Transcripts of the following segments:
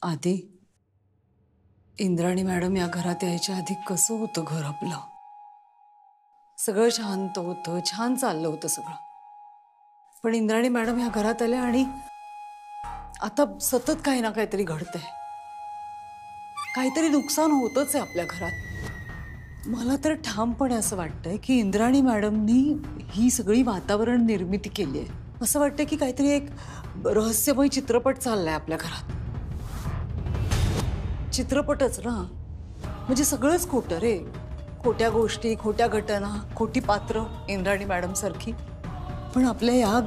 आधी इंद्राणी मॅडम या घरात यायच्या आधी कसं होतं घर आपलं? सगळं शांत होतं, छान चाललं होतं सगळं. पण इंद्राणी मॅडम या घरात आल्या आणि आता सतत काही ना काहीतरी घडतंय. काहीतरी नुकसान होतच आहे आपल्या घरात. मला तर ठामपणे असं वाटतंय की इंद्राणी मॅडमनी ही सगळी वातावरण निर्मिती केली आहे. असं वाटतंय की काहीतरी एक रहस्यमय चित्रपट चाललाय आपल्या घरात. चित्रपटच ना, म्हणजे सगळंच खोटं रे. खोट्या गोष्टी, खोट्या घटना, खोटी पात्र इंद्राणी मॅडम सारखी. पण आपल्या या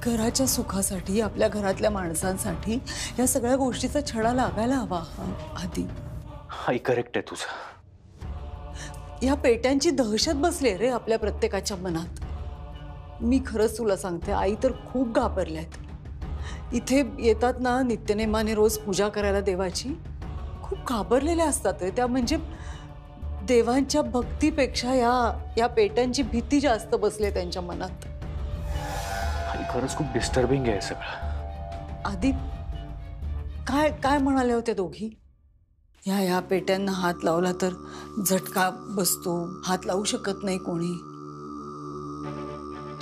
घराच्या सुखासाठी, आपल्या घरातल्या माणसांसाठी या सगळ्या गोष्टीचा छडा लागायला हवा आधी. हाई करेक्ट आहे तुझं. या पेट्यांची दहशत बसली रे आपल्या प्रत्येकाच्या मनात. मी खरंच तुला सांगते, आई तर खूप घाबरल्यात. इथे येतात ना नित्यनेमाने रोज पूजा करायला देवाची, खूप घाबरलेल्या असतात रे त्या. म्हणजे देवांच्या भक्तीपेक्षा या पेट्यांची भीती जास्त बसली त्यांच्या मनात. हाई खरंच खूप डिस्टर्बिंग आहे सगळं. आधी काय काय म्हणाल्या होत्या दोघी? या पेट्यांना हात लावला तर झटका बसतो, हात लावू शकत नाही कोणी.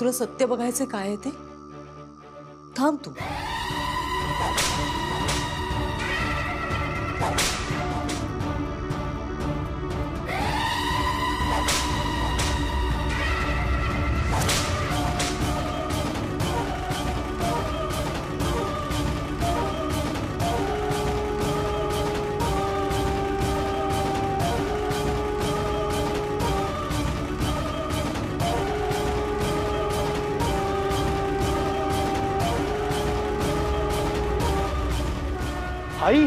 तुला सत्य बघायचं काय आहे ते? थांब तू. आई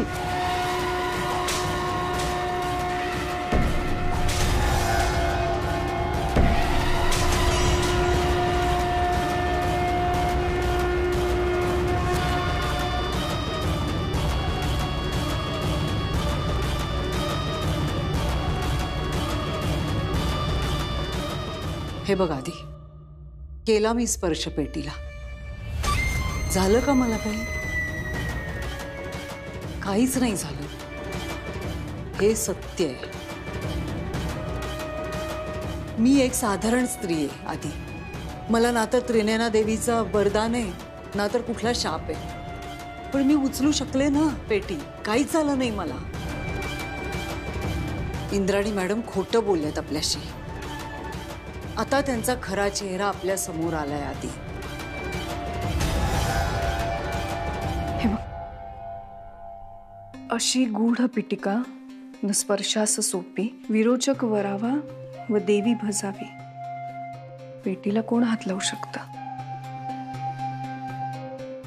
हे बघ आधी, केला मी स्पर्श पेटीला. झालं का मला काही? काहीच नाही झालं. हे सत्य आहे. मी एक साधारण स्त्री आहे आधी. मला ना तर त्रिनयना देवीचा वरदान आहे, ना तर कुठला शाप आहे. पण मी उचलू शकले ना पेटी. काहीच झालं नाही मला. इंद्राणी मॅडम खोटं बोलल्यात आपल्याशी. आता त्यांचा खरा चेहरा आपल्या समोर आलाय आधी. अशी गूढ पिटिका न स्पर्शास सोपी, विरोचक वरावा व देवी भजावी. पेटीला कोण हात लावू शकतं?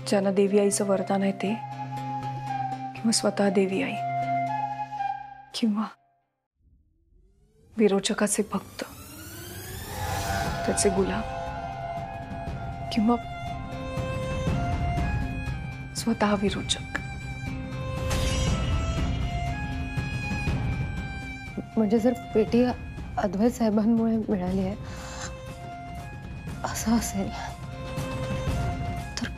ज्यांना देवी आईचं वरदान आहे ते, किंवा स्वतः देवी आई, किंवा विरोचकाचे भक्त, त्याचे गुलाम, किंवा स्वतः विरोचक. म्हणजे जर पेटी अद्वैत साहेबांमुळे मिळाली आहे असं असेल तर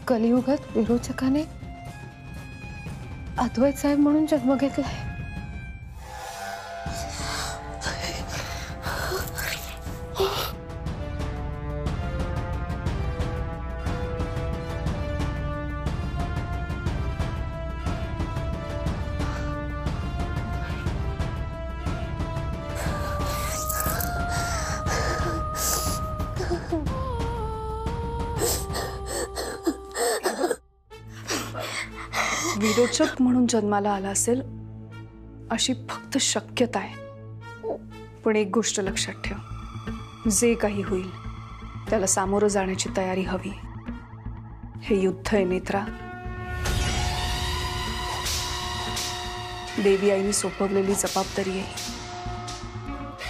कलियुगात विरोचकाने अद्वैत साहेब म्हणून जन्म घेतलाय. विरोचक म्हणून जन्माला आला असेल अशी फक्त शक्यता आहे. पण एक गोष्ट लक्षात ठेव, जे काही होईल त्याला सामोरं जाण्याची तयारी हवी. हे युद्ध आहे नेत्रा. देवी आईने सोपवलेली जबाबदारी आहे,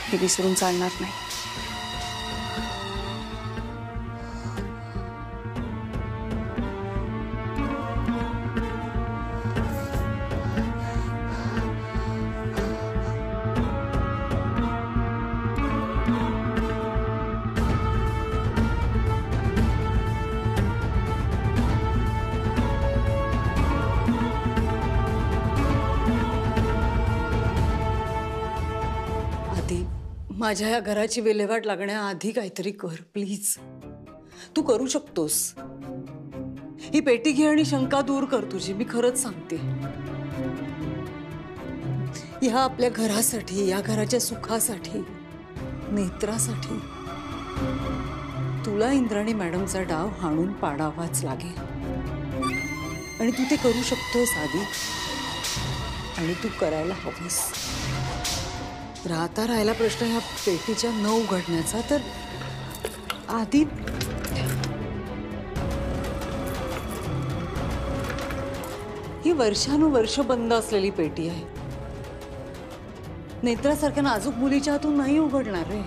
हे विसरून चालणार नाही. माझ्या या घराची विल्हेवाट लागण्याआधी काहीतरी कर प्लीज. तू करू शकतोस. ही पेटी घे आणि शंका दूर कर तुझी. मी खरंच सांगते, ह्या आपल्या घरासाठी, या घराच्या सुखासाठी, नेत्रासाठी तुला इंद्राणी मॅडमचा डाव हाणून पाडावाच लागेल. आणि तू ते करू शकतोस आधी, आणि तू करायला हवंस. राहता राहिला प्रश्न ह्या पेटीच्या न उघडण्याचा, तर आधी ही वर्षानुवर्ष बंद असलेली पेटी आहे. नेत्रासारख्या नाजूक मुलीच्या हातून नाही उघडणार रे.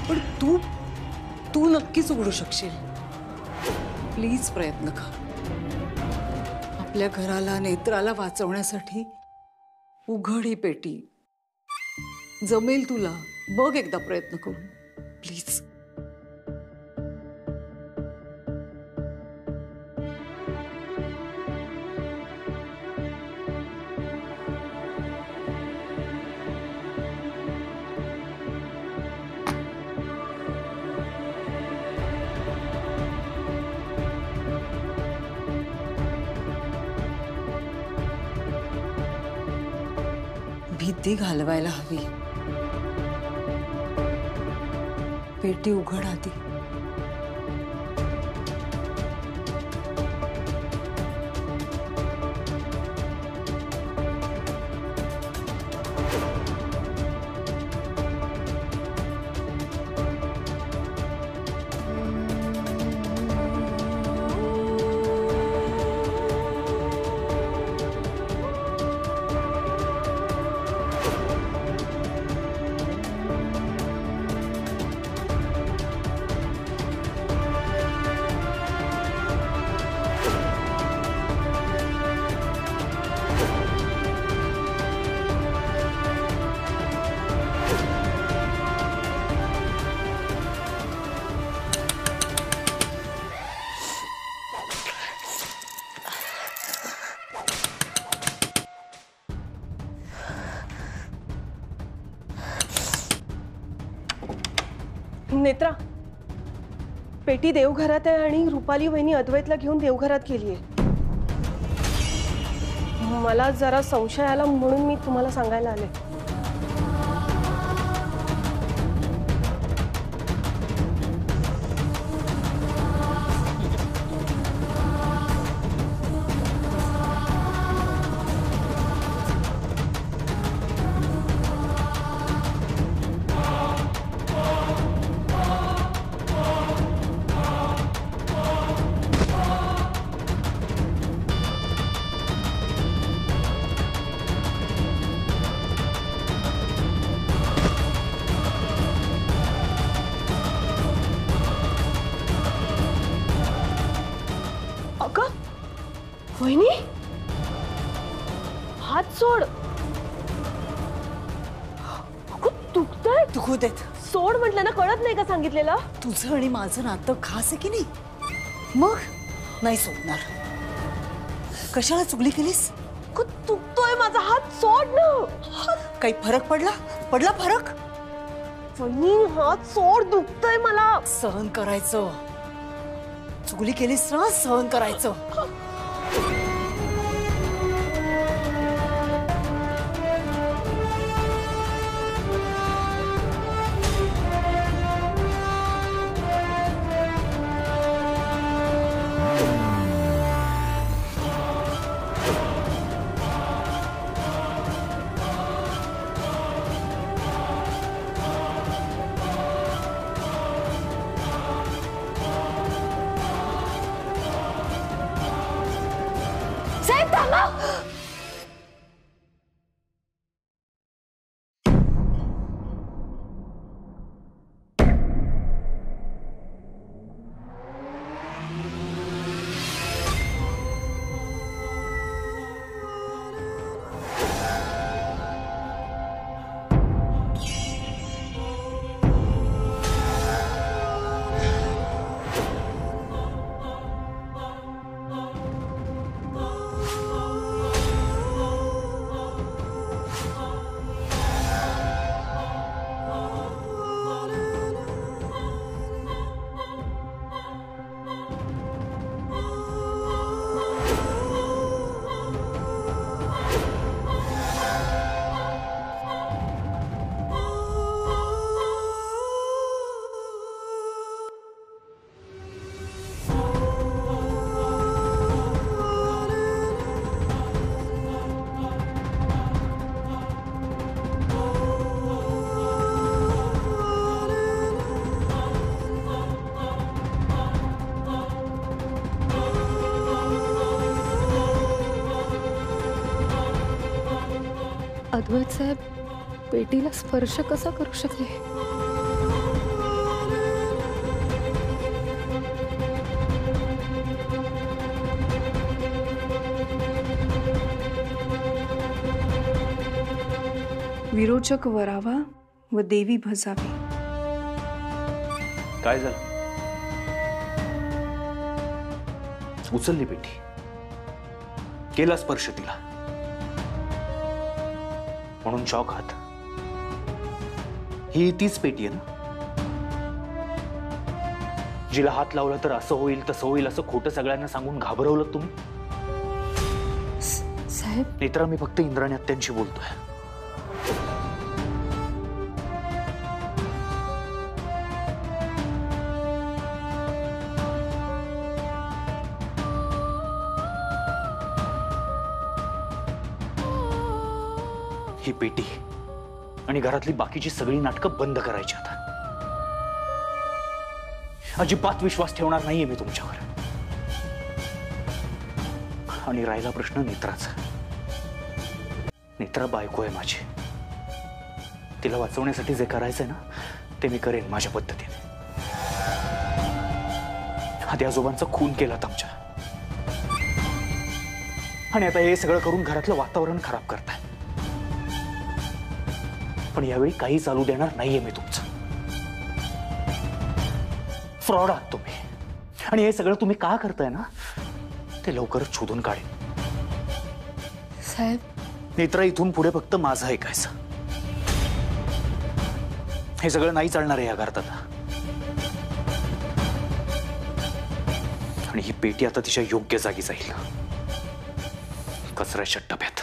पण तू नक्कीच उघडू शकशील. प्लीज प्रयत्न कर. आपल्या घराला, नेत्राला वाचवण्यासाठी उघड ही पेटी. जमेल तुला. बघ एकदा प्रयत्न करून प्लीज. भीती घालवायला हवी. पेटी उघड आधी. नेत्रा, पेटी देवघरात आहे आणि रुपाली वहिनी अद्वैतला घेऊन देवघरात गेलीये. मला जरा संशय आला म्हणून मी तुम्हाला सांगायला आले. वहिनी, हात सोड. दुखतंय. दुखू देत. सोड म्हटलं ना, कळत नाही का सांगितलेलं? तुझं आणि माझं नातं खास आहे की नाही? मग नाही सोडणार. कशाला चुगली केलीस? दुखतोय माझा हात, सोड ना. काही फरक पडला फरक? वहिनी, हात सोड, दुखतोय मला. सहन करायचं. चुगली केलीस ना, सहन करायचं. अद्वैत साहेब पेटीला स्पर्श कसा करू शकले? विरोचक वरावा व देवी भजावी. काय झालं? उचलली पेटी, केला स्पर्श तिला, म्हणून शॉक हात. ही तीच पेटी आहे ना जिला हात लावला तर असं होईल तसं होईल असं खोटं सगळ्यांना सांगून घाबरवलं तुम्ही? साहेब नेत्रा, मी फक्त इंद्राणी आत्यांशी बोलतोय. ही पेटी आणि घरातली बाकीची सगळी नाटकं बंद करायची आता. अजिबात विश्वास ठेवणार नाहीये मी तुमच्यावर. आणि राहिला प्रश्न नेत्राचा. नेत्रा बायको आहे माझी. तिला वाचवण्यासाठी जे करायचंय ना ते मी करेन माझ्या पद्धतीने. आधी आजोबांचा खून केलात आमच्या, आणि आता हे सगळं करून घरातलं वातावरण खराब करताय. पण यावेळी काही चालू देणार नाहीये मी तुमचं. फ्रॉड आहात तुम्ही, आणि हे सगळं तुम्ही का करताय ना ते लवकरच शोधून काढेन. साहेब नेत्रा, इथून पुढे फक्त माझं ऐकायचं. हे सगळं नाही चालणार आहे या घरात आता. आणि ही पेटी आता तिच्या योग्य जागी जाईल, कचऱ्याच्या डब्यात.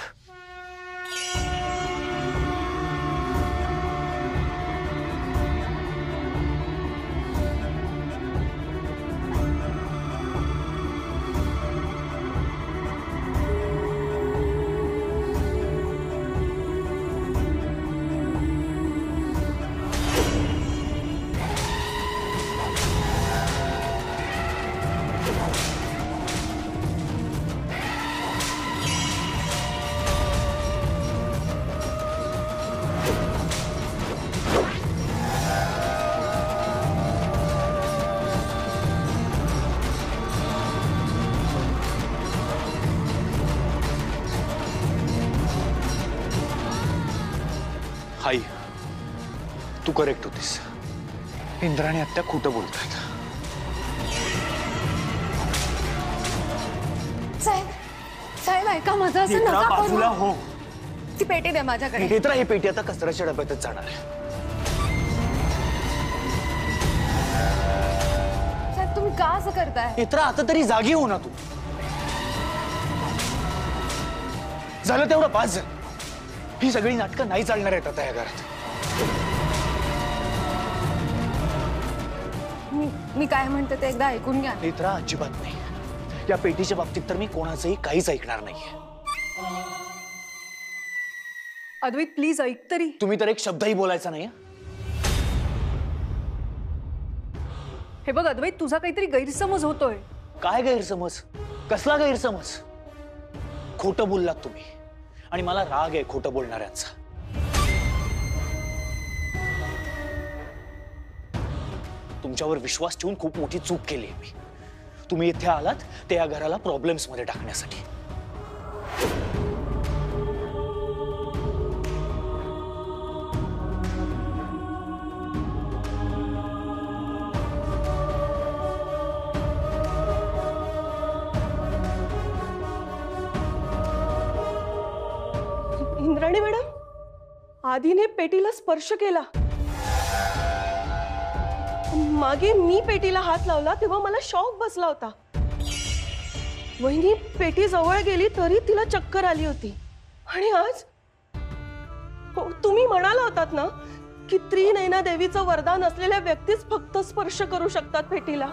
आई, तू करेक्ट होतीस. इंद्राणी आत्या खोटं बोलतायत. साहेब साहेब ऐका माझं, असं नेत्रा, नका करू. बाजूला हो. ती पेटी द्या माझ्याकडे. नेत्रा, ही पेटी आता कचऱ्याच्या डब्यातच जाणार आहे. साहेब तुम्ही का असं करताय? नेत्रा, आता तरी जागी हो ना तू. झालं तेवढं बास झालं. ही सगळी नाटकं नाही चालणार आहेत आता या घरात. मी काय म्हणते ते एकदा ऐकून घ्या. नेत्रा, अजिबात नाही. या पेटीच्या बाबतीत तर मी कोणाचंही काहीच ऐकणार नाहीये. अद्वैत प्लीज ऐक तरी. तुम्ही तर एक शब्दही बोलायचा नाही. हे बघ अद्वैत, तुझा काहीतरी गैरसमज होतोय. काय गैरसमज? कसला गैरसमज? खोटं बोललात तुम्ही, आणि मला राग आहे खोटं बोलणाऱ्यांचा. तुमच्यावर विश्वास ठेवून खूप मोठी चूक केली आहे मी. तुम्ही इथे आलात ते या घराला प्रॉब्लेम्स मध्ये टाकण्यासाठी. इंद्राणी मॅडम, आधीने पेटीला स्पर्श केला. मागे मी पेटीला हात लावला तेव्हा मला शॉक बसला होता. वहिनी पेटी जवळ गेली तरी तिला चक्कर आली होती. आणि आज हो, तुम्ही म्हणाला होतात ना की त्रिनयना देवीचं वरदान असलेल्या व्यक्तीच फक्त स्पर्श करू शकतात पेटीला.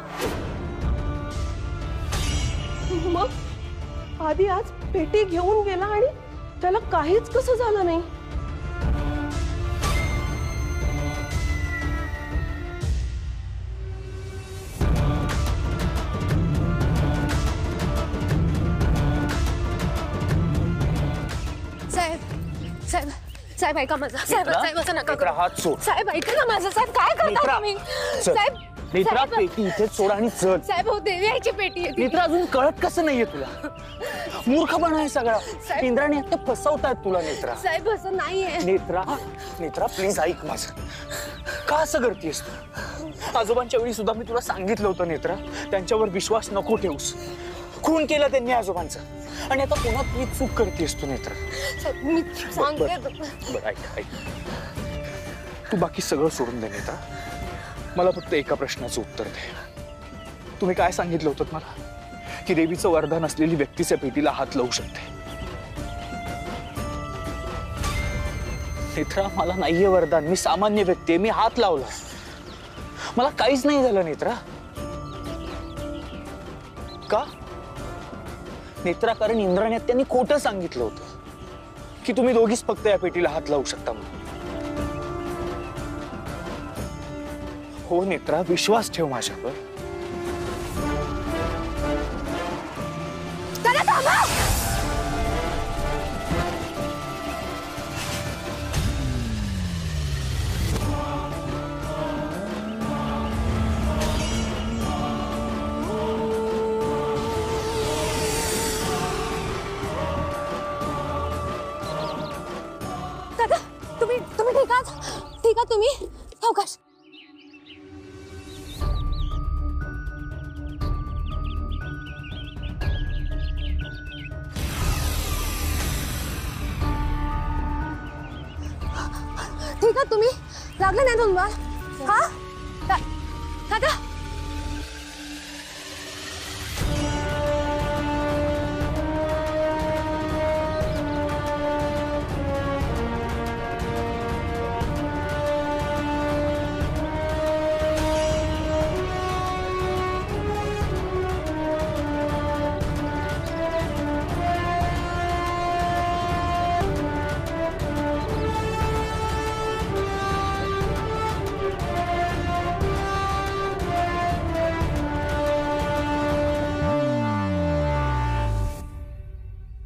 मग आधी आज पेटी घेऊन गेला आणि त्याला काहीच कसं झालं नाही? साहेब साहेब साहेब ऐका माझं, साहेब नेत्रा, साहेब असं नका नेत्रा, करू. हात सोड. साहेब ऐका ना माझं, साहेब काय करता नेत्रा, तुम्ही? चल. साहेब नेत्रा, साहेब, पेटी इथेच सोड आणि चल. साहेब हो देवी आईची पेटी आहे ती. नेत्रा, अजून कळत कसं नाहीये तुला? मूर्खपणा आहे सगळा. साहेब. इंद्राणी आता फसवतायत तुला नेत्रा. साहेब असं नाहीये. नेत्रा, नेत्रा प्लीज ऐक माझं. का असं करतेस तू? आजोबांच्या वेळी सुद्धा मी तुला सांगितलं होतं नेत्रा, त्यांच्यावर विश्वास नको ठेवूस. खून केला त्यांनी आजोबांचा, आणि आता पुन्हा तू चूक करतेस तू नेत्रा. साहेब मी सांगते. बरं ऐक ऐक, तू बाकी सगळं सोडून दे नेत्रा. मला फक्त एका प्रश्नाचं उत्तर दे. तुम्ही काय सांगितलं होतं मला? की देवीचं वरदान असलेली व्यक्तीच्या पेटीला हात लावू शकते. नेत्रा, मला नाहीये वरदान. मी सामान्य व्यक्ती आहे. मी हात लावला, मला काहीच नाही झालं नेत्रा. का नेत्रा? कारण इंद्राणी त्यांनी खोटं सांगितलं होतं की तुम्ही दोघीच फक्त या पेटीला हात लावू शकता म्हणून. हो नेत्रा, विश्वास ठेव माझ्यावर. दादा थांबा. दादा तुम्ही तुम्ही ठीक आहात? ठीक आहात तुम्ही? सावकाश. ठीक आहे तुम्ही? लागलं नाही तुम्हाला? हा दादा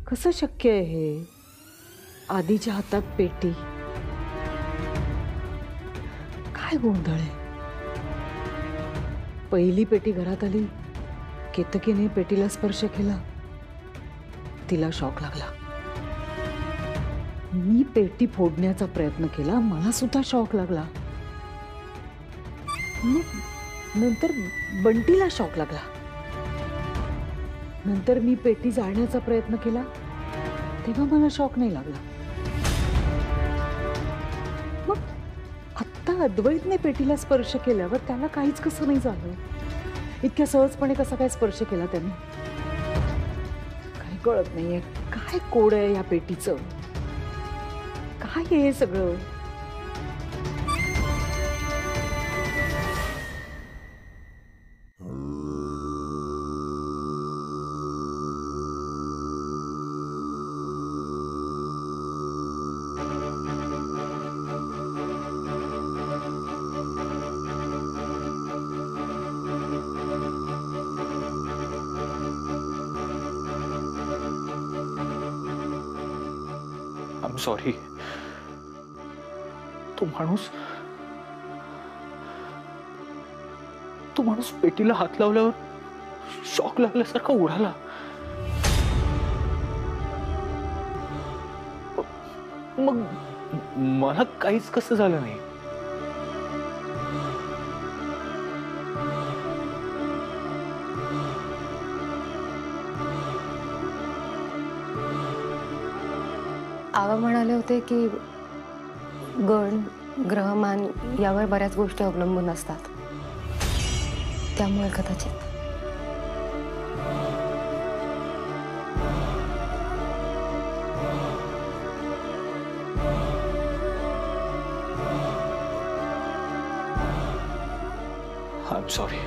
कसं शक्य आहे हे? आधीच्या हातात पेटी. काय गोंधळ आहे? पहिली पेटी घरात आली, केतकीने पेटीला स्पर्श केला, तिला शॉक लागला. मी पेटी फोडण्याचा प्रयत्न केला, मला सुद्धा शॉक लागला. नंतर बंटीला शॉक लागला. नंतर मी पेटी जाळण्याचा प्रयत्न केला, तेव्हा मला शॉक नाही लागला. मग आत्ता अद्वैतने पेटीला स्पर्श केल्यावर त्याला काहीच कसं नाही झालं? इतक्या सहजपणे कसा काय स्पर्श केला त्याने? काही कळत नाहीये. काय कोड आहे या पेटीचं? काय आहे हे सगळं? I am sorry. तो माणूस पेटीला हात लावल्यावर शॉक लागल्यासारखा उडाला. मग मला काहीच कसं झालं नाही. आवा म्हणाले होते की गण ग्रहमान यावर बऱ्याच गोष्टी अवलंबून असतात, त्यामुळे कदाचित. I am sorry.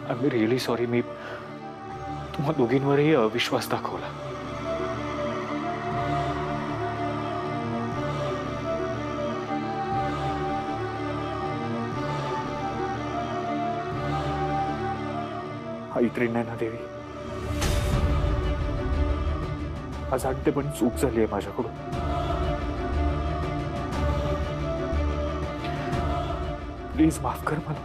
I am really sorry. मी तुम्हा दोघींवरही अविश्वास दाखवला. आई त्रिनयना देवी, अजाणतेपणी चूक झाली आहे माझ्याकडून. प्लीज माफ कर मला.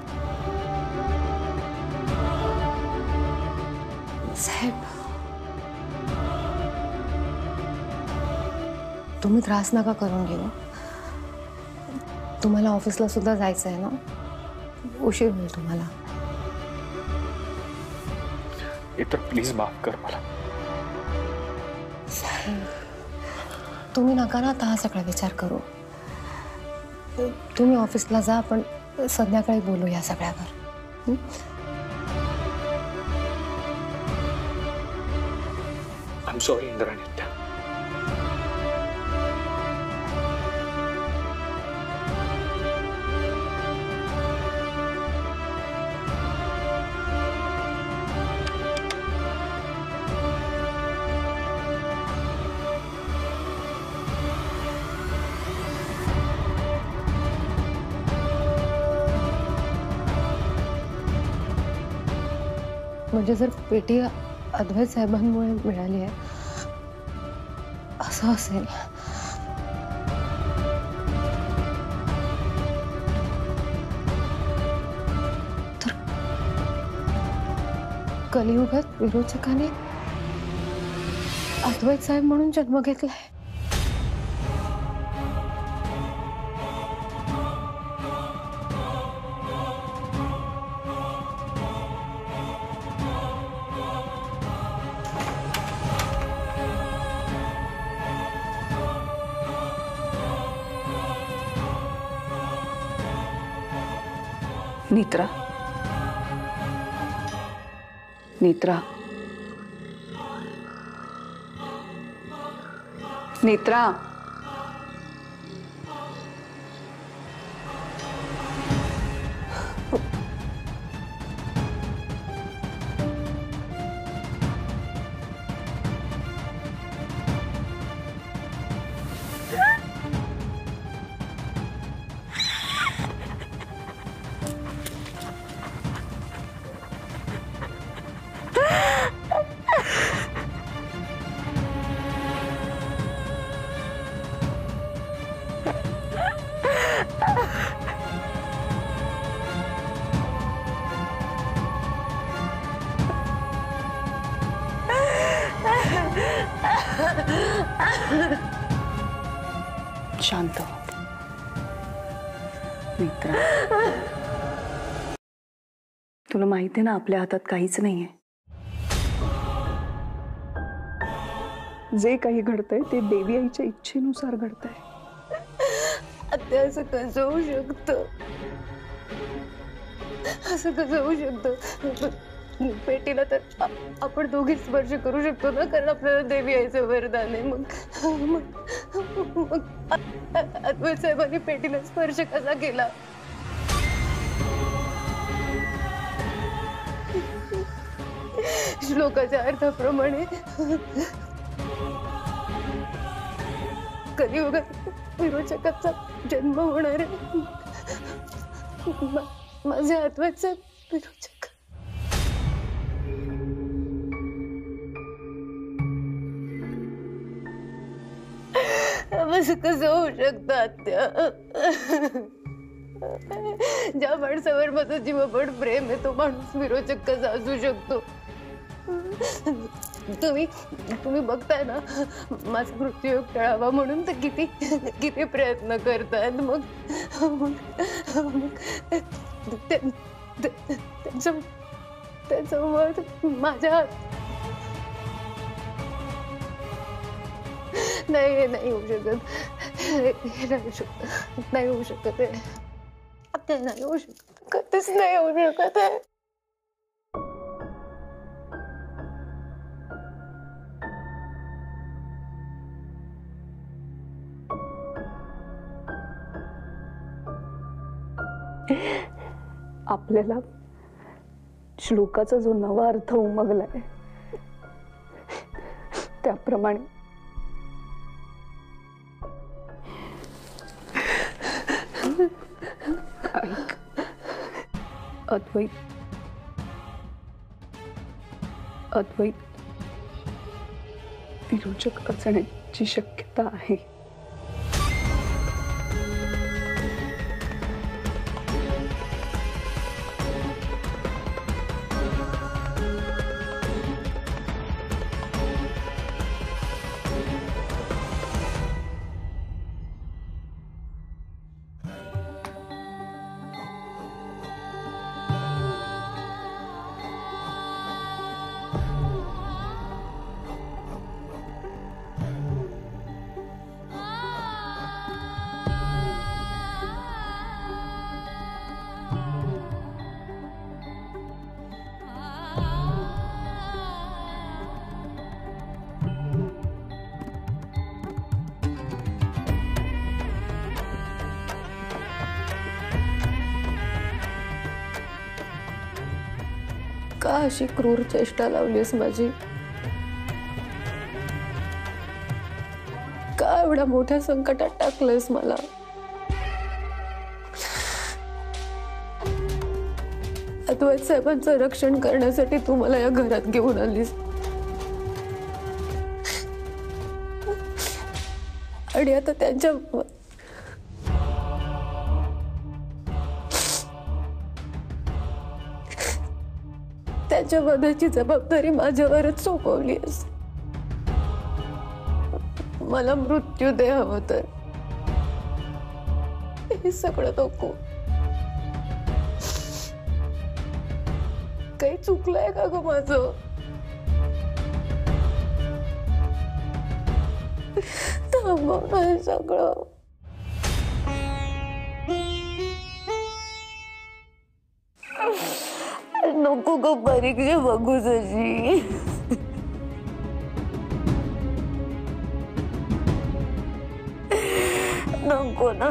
साहेब, तुम्ही त्रास नका करून घेऊ. तुम्हाला ऑफिसला सुद्धा जायचं आहे ना, उशीर होईल तुम्हाला. तर प्लीज माफ कर मला. तुम्ही नका ना आता हा सगळा विचार करू. तुम्ही ऑफिसला जा, आपण संध्याकाळी बोलू या सगळ्यावर. I am sorry Indrani. म्हणजे जर पेटी अद्वैत साहेबांमुळे मिळाली आहे असं असेल तर कलियुगात विरोचकाने अद्वैत साहेब म्हणून जन्म घेतलाय. नेत्रा, नेत्रा, नेत्रा. शांत हो मित्रा. तुला माहिती आहे ना, आपल्या हातात काहीच नाहीये. जे काही घडतंय ते देवी आईच्या इच्छेनुसार घडतंय. आता असं कसं होऊ शकतं? असं कसं होऊ शकतं? पेटीला तर आपण दोघी स्पर्श करू शकतो ना, कारण आपल्याला देवी आईचं वरदान आहे. मग अद्वैत साहेबांनी पेटीला स्पर्श कसा केला? श्लोकाच्या अर्थाप्रमाणे कलियुगात विरोचकाचा जन्म होणार आहे. माझे अद्वैत साहेब विरोचक. असं कसं होऊ शकतं आत्या? ज्या माणसावर माझं जीवापड प्रेम आहे तो माणूस विरोचक कसा असू शकतो? तुम्ही बघताय ना, माझा मृत्यू टळावा म्हणून तर किती प्रयत्न करतात. मग त्याचं मत माझ्या नाही होऊ शकत. नाही होऊ शकत आहे. नाही होऊ शकत. कधीच नाही होऊ शकत आहे. आपल्याला श्लोकाचा जो नवा अर्थ उमगलाय त्याप्रमाणे अद्वैत विरोचक असण्याची शक्यता आहे. का अशी क्रूर चेष्टा लावलीस माझी? का एवढ्या मोठ्या संकटात टाकलंयस मला? अद्वैत साहेबांचं रक्षण करण्यासाठी तू मला या घरात घेऊन आलीस आणि आता त्याच्या वधाची जबाबदारी माझ्यावरच सोपवलीस. मला मृत्यू दे हवं तर, हे सगळं नको. काही चुकलंय का ग माझं? थांबव ना हे सगळं. नको ग परीक्षा बघू तशी. नको ना.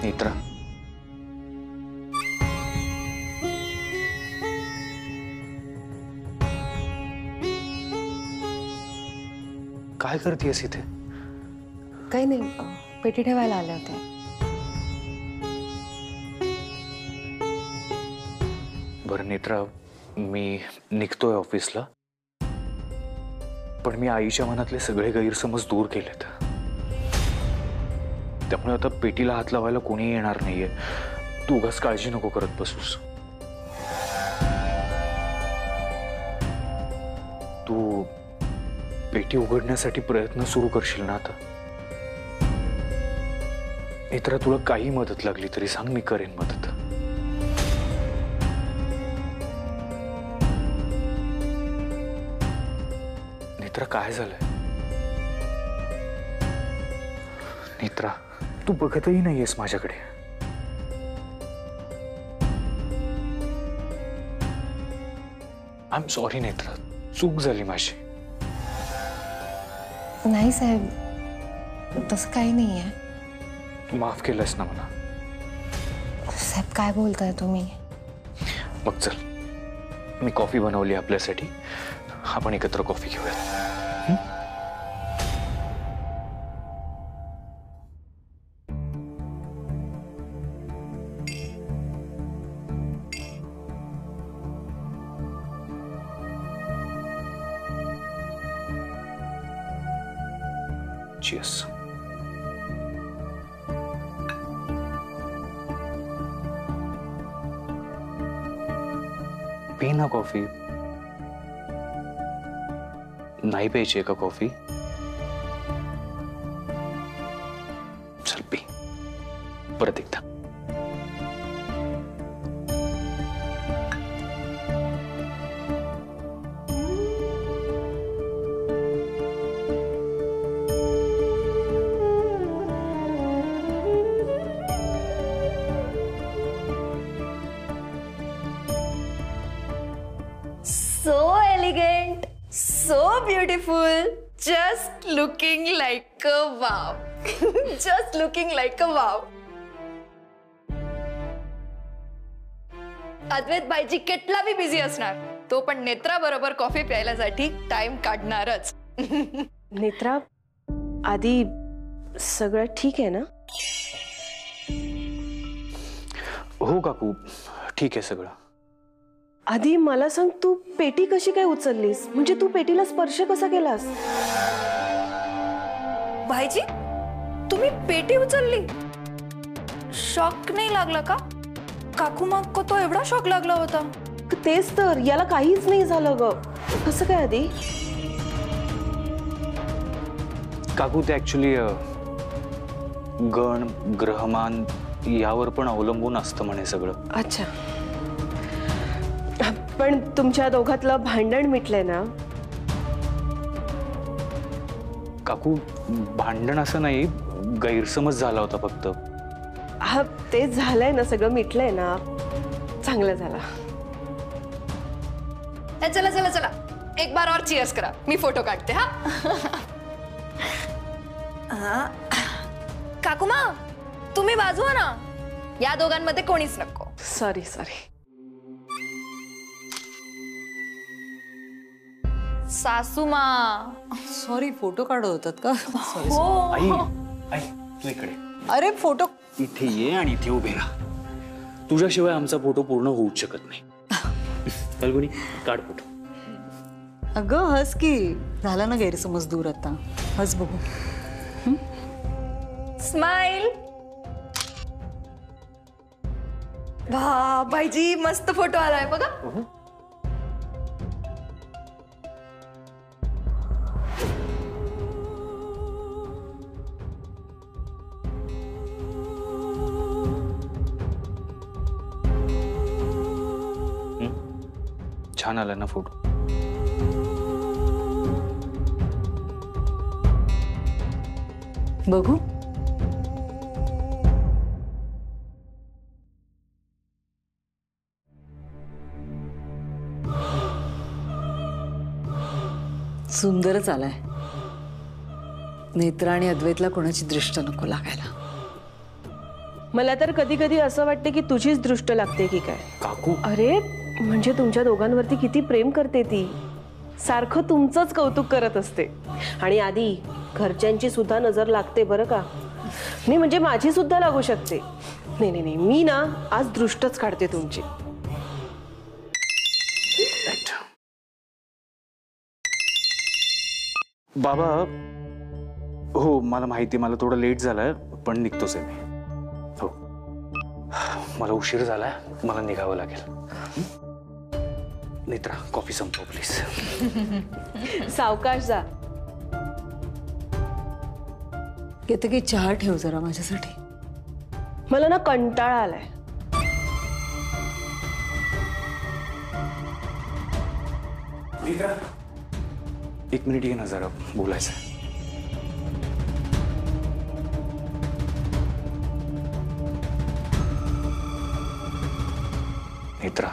नेत्रा, काय करतेस इथे? काही नाही, पेटी ठेवायला आले होते. बरं नेत्रा, मी निघतोय ऑफिसला, पण मी आईच्या मनातले सगळे गैरसमज दूर केलेत. त्यामुळे आता पेटीला हात लावायला कोणी येणार नाहीये. तू उगाच काळजी नको करत बसूस. तू पेटी उघडण्यासाठी प्रयत्न सुरू करशील ना आता? नेत्रा, तुला काही मदत लागली तरी सांग, मी करेन मदत. नेत्रा, काय झालंय? नेत्रा, तू बघतही नाहीयेस माझ्याकडे. आय एम सॉरी नेत्रा, चूक झाली माझी. नाही साहेब, तसं काही नाहीये. तू माफ केलंस ना मला? साहेब काय बोलताय तुम्ही? मग चल, मी कॉफी बनवली आपल्यासाठी, आपण एकत्र कॉफी घेऊयात. Cheers. पी ना कॉफी. नाही प्यायची का कॉफी? चल पी परत एकदा. So elegant, so beautiful, just looking like a wow. Just looking like a wow. अद्वैत भाईजी केटला बी बिझी असणार, तो पण नेत्रा बरोबर कॉफी प्यायल्यासाठी टाइम काढणारच. नेत्रा, आधी सगळं ठीक आहे ना? हो काकू, ठीक आहे सगळं. आधी मला सांग, तू पेटी कशी काय उचललीस? म्हणजे तू पेटीला स्पर्श कसा केलास? भाईजी, तुम्ही पेटी उचलली? शॉक नाही लागला का? काकू मग को तो एवढा शॉक लागला होता. तेच तर, याला काहीच नाही झालं ग. कसं काय आधी? काकू ते ऍक्च्युली गण ग्रहमान यावर पण अवलंबून असतं म्हणे सगळं. अच्छा, पण तुमच्या दोघातलं भांडण मिटलंय ना? काकू भांडण असं नाही, गैरसमज झाला होता फक्त. हा, ते झालंय ना, सगळं मिटलंय ना, चांगलं झालं. चला चला चला, एक बार और चीयर्स करा, मी फोटो काढते. हा काकुमा, तुम्ही बाजू ना, या दोघांमध्ये कोणीच नको. Sorry sorry. सासूमा, सॉरी, फोटो काढत होतात का? सॉरी. हो. आई आई तू इकडे. अरे फोटो इथे ये आणि इथे उभे राहा. तुझ्याशिवाय आमचा फोटो पूर्ण होऊच शकत नाही. फाल्गुनी, काढ फोटो. अगं हस की, झाला ना गैरसमज दूर आता. हस बघू. स्माइल. वाह भाईजी, मस्त फोटो आलाय बघा. छान आला ना फोटो. बघू. सुंदरच आलाय. नेत्रा आणि अद्वैतला कोणाची दृष्ट नको लागायला. मला तर कधी कधी असं वाटते की तुझीच दृष्ट लागते की काय. काकू, अरे म्हणजे तुमच्या दोघांवरती किती प्रेम करते ती. सारखं तुमचंच कौतुक करत असते. आणि आधी घरच्यांची सुद्धा नजर लागते बरं का. नाही म्हणजे माझी सुद्धा लागू शकते. नाही नाही नाही, मी ना आज दृष्टच काढते तुमची. बाबा, हो मला माहिती, मला थोडं लेट झालंय, पण निघतोच आहे मी. हो, मला उशीर झालाय, मला निघावं लागेल. नेत्रा, कॉफी संपव प्लीज. सावकाश जा. येते की चहा ठेव जरा माझ्यासाठी. मला ना कंटाळा आलाय. नेत्रा, एक मिनिट ये ना, जरा बोलायचं. नेत्रा,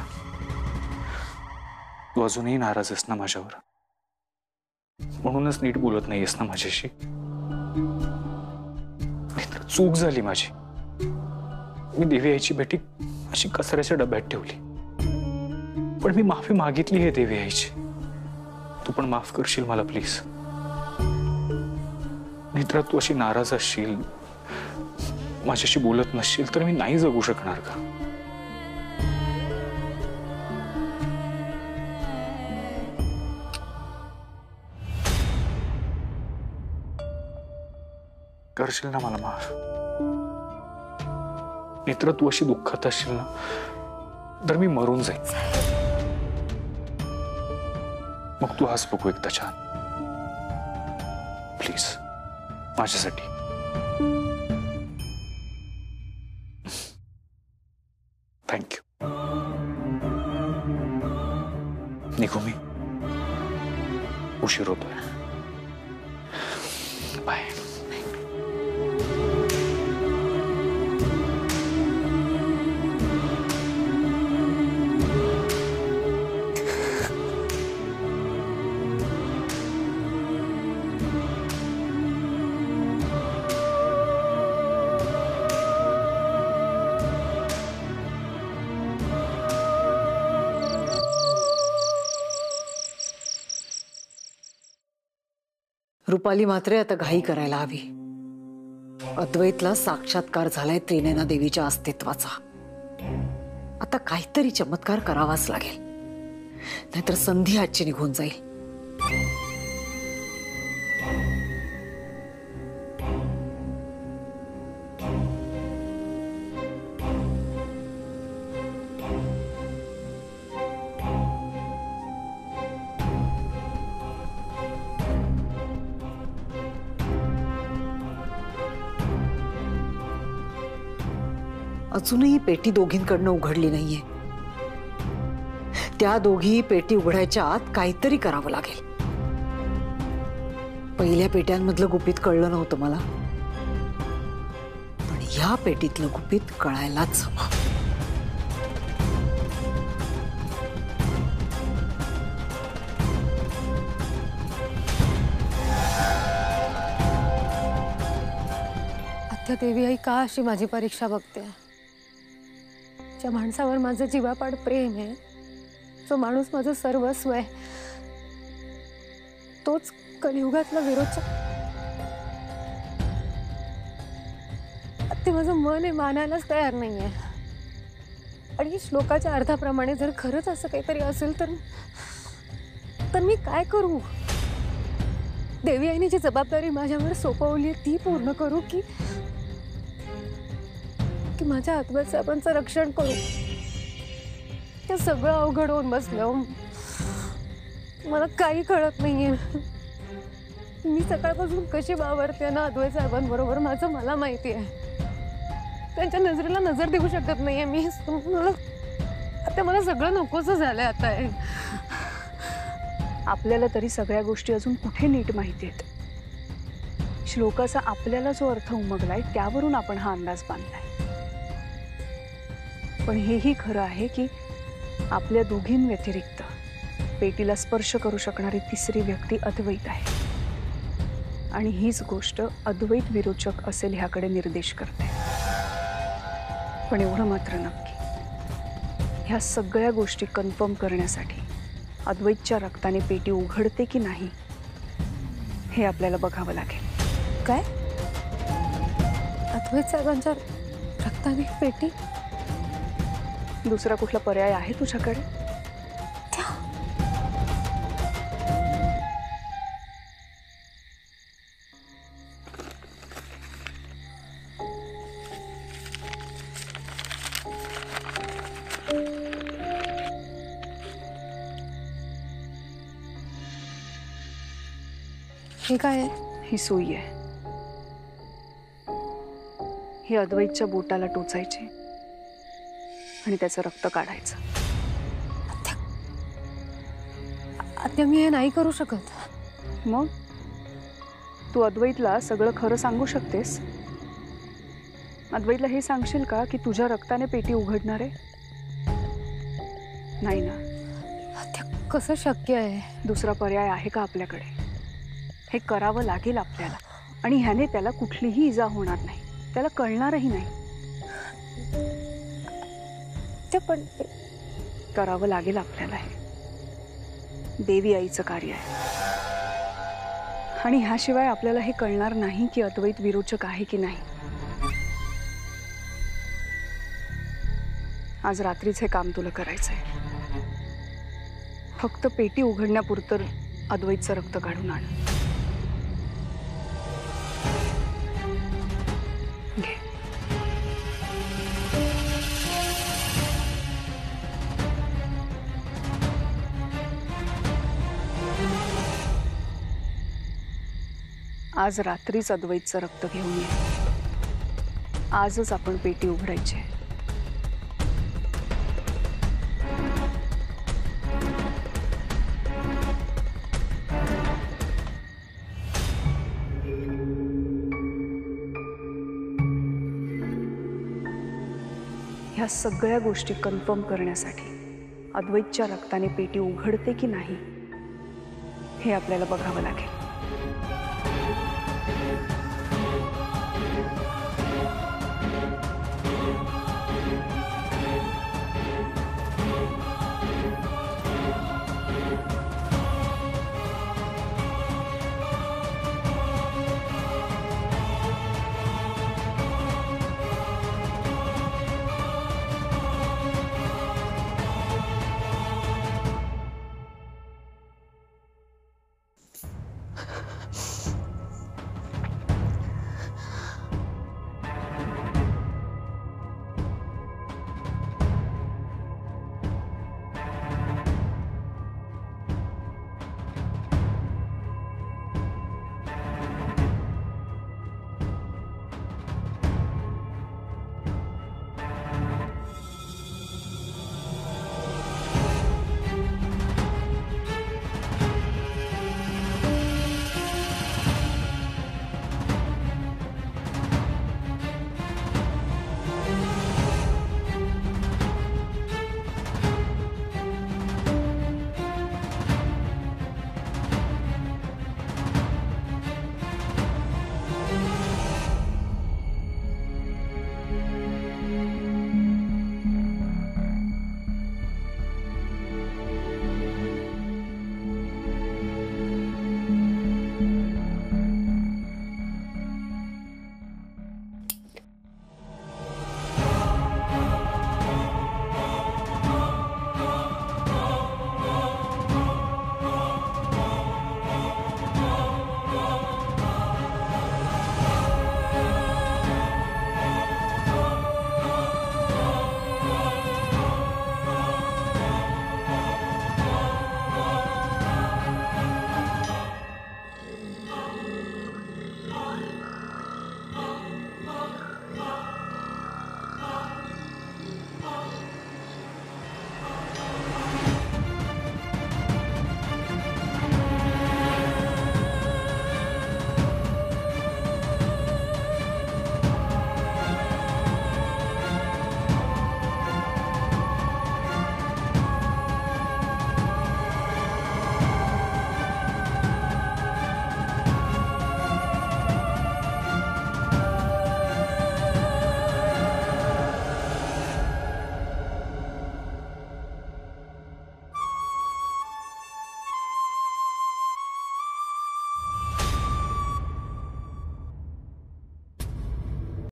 तू अजूनही नाराज आहेस ना माझ्यावर? म्हणूनच नीट बोलत नाहीयेस ना माझ्याशी? नेत्रा, चूक झाली माझी. मी देवी आईची भेटी अशी कचऱ्याच्या डब्यात ठेवली. पण मी माफी मागितली आहे देवी आईची. तू पण माफ करशील मला प्लीज? नेत्रा, तू अशी नाराज असशील, माझ्याशी बोलत नसशील तर मी नाही जगू शकणार का? करशील ना मला माफ? नेत्रा, तू अशी दुःखात असशील ना तर मी मरून जाईन. मग तू हस बघू एकदा छान, प्लीज, माझ्यासाठी. थँक्यू. निघू मी, उशीर होतोय. बाय. रुपाली मात्र आता घाई करायला हवी. अद्वैतला साक्षात्कार झालाय त्रिनयना देवीच्या अस्तित्वाचा. आता काहीतरी चमत्कार करावाच लागेल, नाहीतर संधी आजची निघून जाईल. अजूनही पेटी दोघींकडनं उघडली नाहीये. त्या दोघी पेटी उघडायच्या आत काहीतरी करावं लागेल. पहिल्या पेट्यांमधलं गुपित कळलं नव्हतं मला, पण ह्या पेटीतलं गुपित कळायलाच हवं. आत्या देवी आई का अशी माझी परीक्षा बघते? ज्या माणसावर माझं जीवापाड प्रेम आहे, जो माणूस माझं सर्वस्व आहे, तोच कलियुगातला विरोधचा. ते माझं मन आहे मानायलाच तयार नाहीये. आणि श्लोकाच्या अर्थाप्रमाणे जर खरंच असं काहीतरी असेल तर मी काय करू? देवी आईने जी जबाबदारी माझ्यावर सोपवली ती पूर्ण करू की माझ्या अद्वैत साहेबांचं रक्षण करू? ते सगळं अवघड होऊन बसलं. मला काही कळत नाहीये. मी सकाळपासून कशी वावरते ना अद्वैत साहेबांबरोबर माझं मला माहिती आहे. त्यांच्या नजरेला नजर देऊ शकत नाहीये मी. मला सगळं नकोसं झालंय आता. आपल्याला तरी सगळ्या गोष्टी अजून कुठे नीट माहिती आहेत. श्लोकाचा आपल्याला जो अर्थ उमगलाय त्यावरून आपण हा अंदाज बांधलाय. पण हेही खरं आहे की आपल्या दोघींव्यतिरिक्त पेटीला स्पर्श करू शकणारी तिसरी व्यक्ती अद्वैत आहे. आणि हीच गोष्ट अद्वैत विरोचक असेल ह्याकडे निर्देश करते. पण एवढं मात्र नक्की, ह्या सगळ्या गोष्टी कन्फर्म करण्यासाठी अद्वैतच्या रक्ताने पेटी उघडते की नाही हे आपल्याला बघावं लागेल. काय? अद्वैत साहेबांच्या रक्ताने पेटी? दुसरा कुठला पर्याय आहे तुझ्याकडे? हे काय आहे? ही सुई आहे. ही अद्वैतच्या बोटाला टोचायची आणि त्याचं रक्त काढायचं. आत्या मी हे नाही करू शकत. मग तू अद्वैतला सगळं खरं सांगू शकतेस. अद्वैतला हे सांगशील का की तुझ्या रक्ताने पेटी उघडणार आहे? नाही ना. आत्या कसं शक्य आहे? दुसरा पर्याय आहे का आपल्याकडे? हे करावं लागेल आपल्याला. आणि ह्याने त्याला कुठलीही इजा होणार नाही, त्याला कळणारही नाही. पण करावं लागेल आपल्याला. हे देवी आईचं कार्य आहे. आणि ह्याशिवाय आपल्याला हे कळणार नाही की अद्वैत विरोचक आहे की नाही. आज रात्रीच हे काम तुला करायचंय. फक्त पेटी उघडण्यापुरतं अद्वैतचं रक्त काढून आण. घे. आज रात्रीच अद्वैतचं रक्त घेऊन ये. आजच आपण पेटी उघडायची. ह्या सगळ्या गोष्टी कन्फर्म करण्यासाठी अद्वैतच्या रक्ताने पेटी उघडते की नाही हे आपल्याला बघावं लागेल.